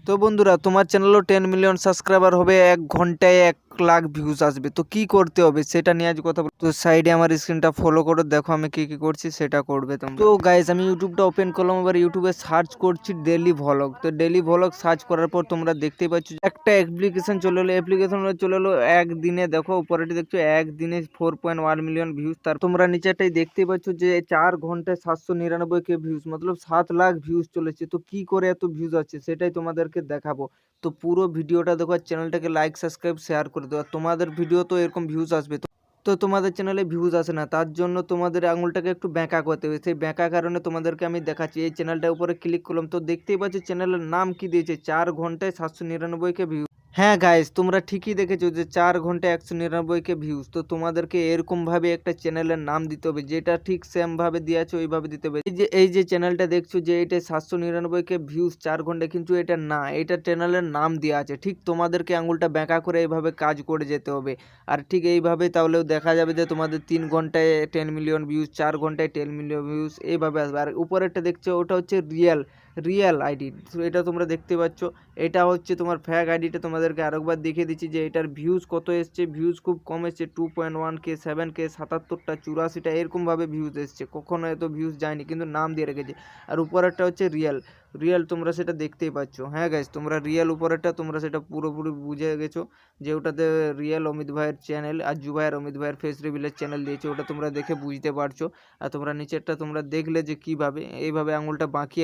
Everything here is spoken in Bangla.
তো বন্ধুরা, তোমার চ্যানেলও 10 মিলিয়ন সাবস্ক্রাইবার হবে, 1 ঘন্টায় 1 লাখ ভিউজ আসবে। তো কি করতে হবে সেটা নিয়ে আজ কথা তো সাইডে আমার স্ক্রিনটা ফলো করো, দেখো আমি কি কি করছি সেটা করবে তোমরা। তো গাইস, আমি ইউটিউবটা ওপেন করলাম, এবার ইউটিউবে সার্চ করছি ডেলি ভ্লগ। তো ডেলি ভ্লগ সার্চ করার পর তোমরা দেখতেই পাচ্ছ একটা অ্যাপ্লিকেশন চলে এলো। চলে এলো একদিনে, দেখো উপরেটি দেখছো একদিনে 4.1 মিলিয়ন ভিউজ। তার তোমরা নিচেটাই দেখতেই পাচ্ছ যে 4 ঘন্টায় 799 কে ভিউজ, মতলব 7 লাখ ভিউজ চলেছে। তো কি করে এত ভিউজ আছে সেটাই তোমাদেরকে দেখাবো। তো পুরো ভিডিওটা দেখো, চ্যানেলটাকে লাইক সাবস্ক্রাইব শেয়ার করে দেওয়া। তোমাদের ভিডিও তো এরকম ভিউজ আসবে, তো তোমাদের চ্যানেলে ভিউজ আসে না, তার জন্য তোমাদের আঙুলটাকে একটু ব্যাঁকা করতে হবে। সেই ব্যাঁকা কারণে তোমাদেরকে আমি দেখাচ্ছি। এই চ্যানেলটার উপরে ক্লিক করলাম, তো দেখতেই পাচ্ছি চ্যানেলের নাম কি দিয়েছে, 4 ঘন্টায় 799কে ভিউজ। হ্যাঁ গাইস, তোমরা ঠিকই দেখেছো যে 4 ঘন্টায় 199কে ভিউজ। তো তোমাদেরকে এরকম ভাবে একটা চ্যানেলের নাম দিতে হবে, যেটা ঠিক সেম ভাবে দিয়ে আছে ওইভাবে দিতে হবে। এই যে চ্যানেলটা দেখছো যে এটা 799কে ভিউজ 4 ঘন্টায়, কিন্তু এটা না, এটা চ্যানেলের নাম দেওয়া আছে। ঠিক তোমাদেরকে আঙুলটা ব্যাঁকা করে এইভাবে কাজ করে যেতে হবে। আর ঠিক এইভাবে তাহলেও দেখা যাবে যে তোমাদের 3 ঘন্টায় 10 মিলিয়ন ভিউজ, 4 ঘন্টায় 10 মিলিয়ন ভিউজ এইভাবে আসবে। আর উপরেরটা দেখছো ওটা হচ্ছে রিয়েল আইডি। তো এটা তোমরা দেখতে পাচ্ছ, এটা হচ্ছে তোমার ফ্যাক আইডিটা। তোমাদেরকে আরেকবার দেখিয়ে দিচ্ছি যে এটার ভিউজ কত এসছে। ভিউজ খুব কম এসছে, 2.1K, 7K, 77টা, 84টা এরকমভাবে ভিউজ এসছে। কখনো এত ভিউজ যায়নি, কিন্তু নাম দিয়ে রেখেছে। আর উপরেরটা হচ্ছে রিয়েল তোমরা সেটা দেখতেই পাচ্ছ। হ্যাঁ গাইস, তোমরা রিয়েল উপরেরটা তোমরা সেটা পুরোপুরি বুঝে গেছো যে ওটাতে রিয়েল অমিত ভাইয়ের চ্যানেল আর জুবাইয়ের অমিত ভাইয়ের ফেস রিভিলের চ্যানেল দিয়েছে, ওটা তোমরা দেখে বুঝতে পারছো। আর তোমরা নিচেরটা তোমরা দেখলে যে কিভাবে এইভাবে আঙুলটা বাঁকিয়ে